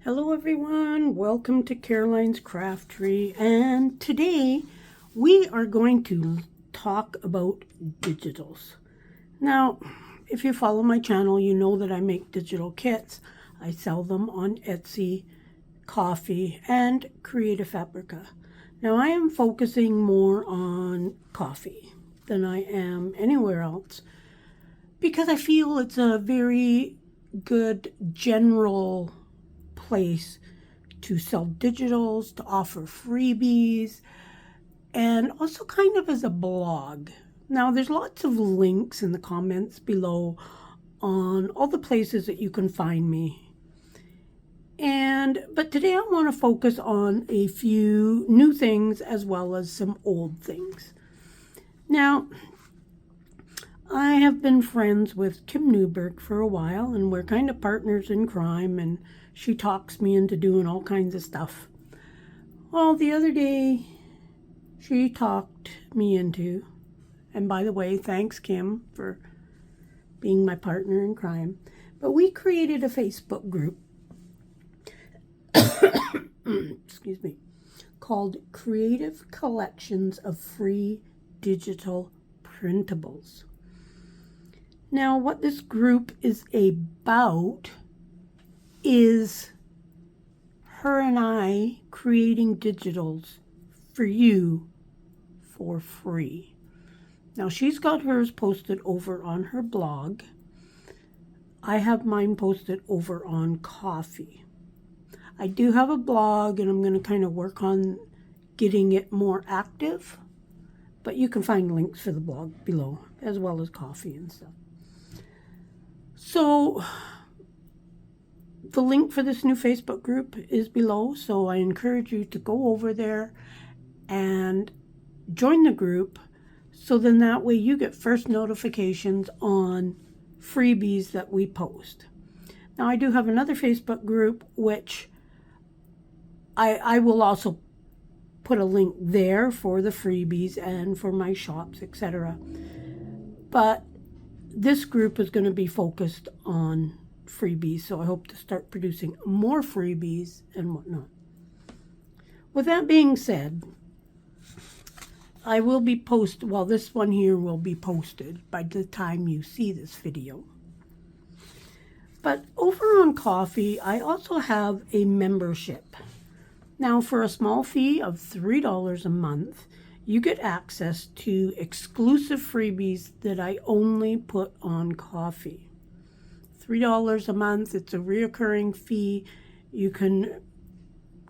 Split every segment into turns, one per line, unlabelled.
Hello everyone, welcome to Caroline's Craftery, and today we are going to talk about digitals. Now, if you follow my channel, you know that I make digital kits. I sell them on Etsy, Coffee, and Creative Fabrica. Now I am focusing more on coffee than I am anywhere else because I feel it's a very good general place to sell digitals, to offer freebies, and also kind of as a blog. Now there's lots of links in the comments below on all the places that you can find me. But today I want to focus on a few new things as well as some old things. Now, I have been friends with Kim Newberg for a while, and we're kind of partners in crime, and she talks me into doing all kinds of stuff. Well, the other day, she talked me into, and by the way, thanks Kim for being my partner in crime, but we created a Facebook group, excuse me, called Creative Collections of Free Digital Printables. Now, what this group is about is her and I creating digitals for you for free. Now, she's got hers posted over on her blog. I have mine posted over on Coffee. I do have a blog, and I'm going to kind of work on getting it more active, but you can find links for the blog below, as well as Coffee and stuff. So the link for this new Facebook group is below, so I encourage you to go over there and join the group, so then that way you get first notifications on freebies that we post. Now, I do have another Facebook group, which I will also put a link there for the freebies and for my shops, etc. But this group is going to be focused on freebies, so I hope to start producing more freebies and whatnot. With that being said, I will be this one here will be posted by the time you see this video. But over on Coffee, I also have a membership. Now, for a small fee of $3 a month, you get access to exclusive freebies that I only put on Coffee. $3 a month, it's a reoccurring fee. You can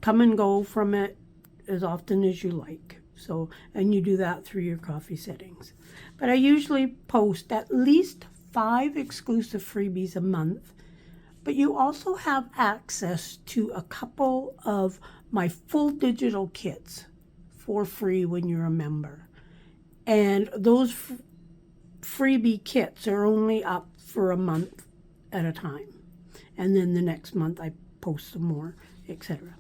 come and go from it as often as you like. And you do that through your Coffee settings. But I usually post at least 5 exclusive freebies a month. But you also have access to a couple of my full digital kits for free when you're a member. And those freebie kits are only up for a month at a time. And then the next month I post some more, etc.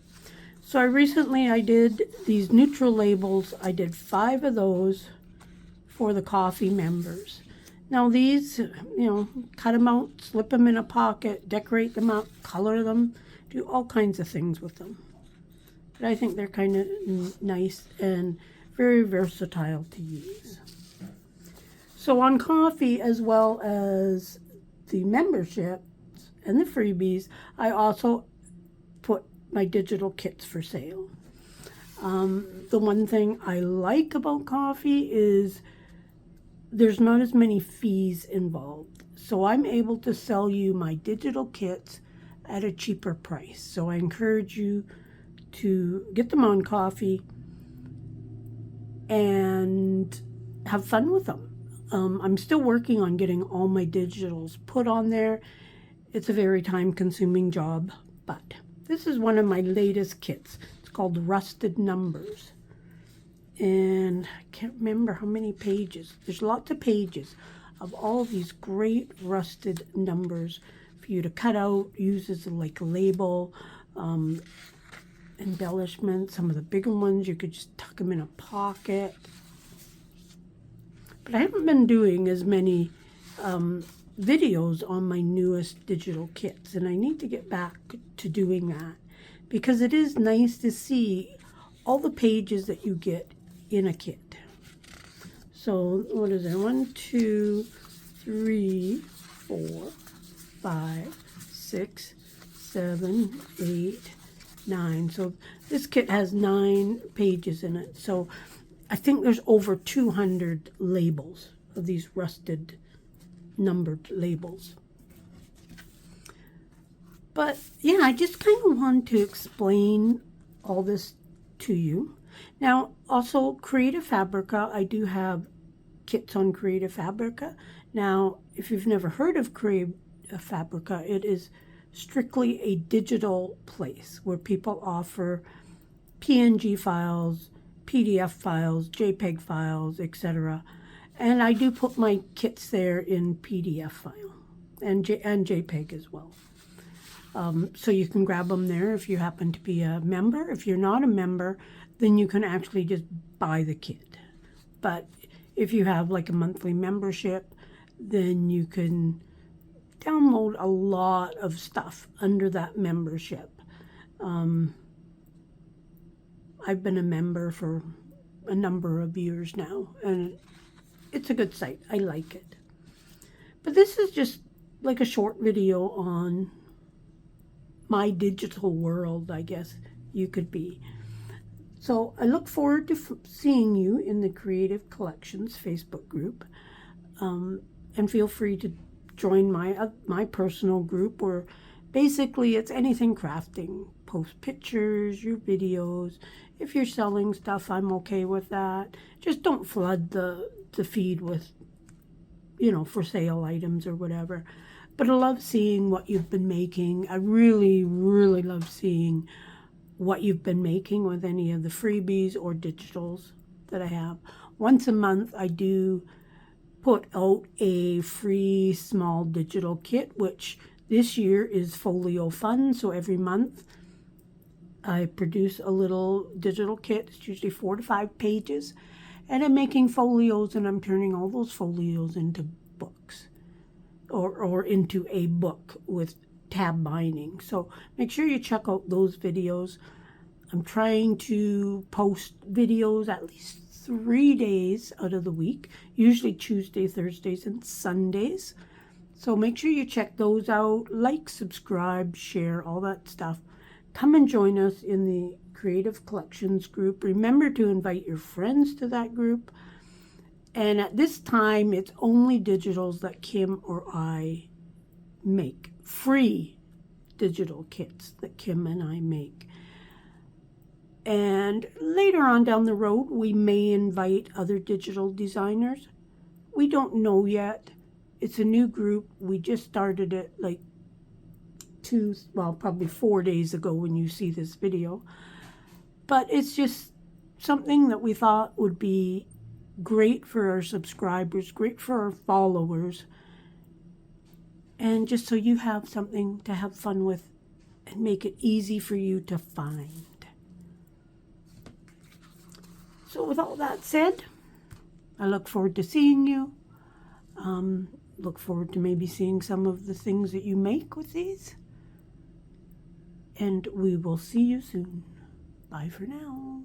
So I did these neutral labels. I did 5 of those for the Coffee members. Now these, cut them out, slip them in a pocket, decorate them up, color them, do all kinds of things with them. But I think they're kind of nice and very versatile to use. So on Coffee, as well as the memberships and the freebies, I also put my digital kits for sale. The one thing I like about Coffee is there's not as many fees involved. So I'm able to sell you my digital kits at a cheaper price. So I encourage you to get them on Coffee and have fun with them. I'm still working on getting all my digitals put on there. It's a very time-consuming job, but this is one of my latest kits. It's called Rusted Numbers. And I can't remember how many pages. There's lots of pages of all these great rusted numbers for you to cut out, use as a label, embellishment. Some of the bigger ones, you could just tuck them in a pocket. But I haven't been doing as many videos on my newest digital kits, and I need to get back to doing that. because it is nice to see all the pages that you get in a kit. So what is it? 1, 2, 3, 4, 5, 6, 7, 8, 9. So this kit has 9 pages in it. So I think there's over 200 labels of these rusted numbered labels. But yeah, I just kind of want to explain all this to you. Now, also Creative Fabrica, I do have kits on Creative Fabrica. Now, if you've never heard of Creative Fabrica, it is strictly a digital place where people offer PNG files, PDF files, JPEG files, etc. And I do put my kits there in PDF file and JPEG as well. So you can grab them there if you happen to be a member. If you're not a member, then you can actually just buy the kit. But if you have like a monthly membership, then you can download a lot of stuff under that membership. I've been a member for a number of years now, and it's a good site. I like it. But this is just like a short video on my digital world, I guess you could be. So I look forward to seeing you in the Creative Collections Facebook group. And feel free to join my personal group, where basically it's anything crafting. Post pictures, your videos. If you're selling stuff, I'm okay with that. Just don't flood the feed with, for sale items or whatever. But I love seeing what you've been making. I really, really love seeing what you've been making with any of the freebies or digitals that I have. Once a month, I do put out a free small digital kit, which this year is Folio Fun. So every month, I produce a little digital kit. It's usually 4 to 5 pages. And I'm making folios, and I'm turning all those folios into books. Or into a book with tab binding. So make sure you check out those videos. I'm trying to post videos at least 3 days out of the week, usually Tuesday, Thursdays, and Sundays. So make sure you check those out. Like, subscribe, share, all that stuff. Come and join us in the Creative Collections group. Remember to invite your friends to that group. And at this time, it's only digitals that Kim or I make. Free digital kits that Kim and I make. And later on down the road, we may invite other digital designers. We don't know yet. It's a new group. We just started it like probably 4 days ago when you see this video. But it's just something that we thought would be great for our subscribers, great for our followers, and just so you have something to have fun with and make it easy for you to find. So with all that said, I look forward to seeing you. Look forward to maybe seeing some of the things that you make with these. And we will see you soon. Bye for now.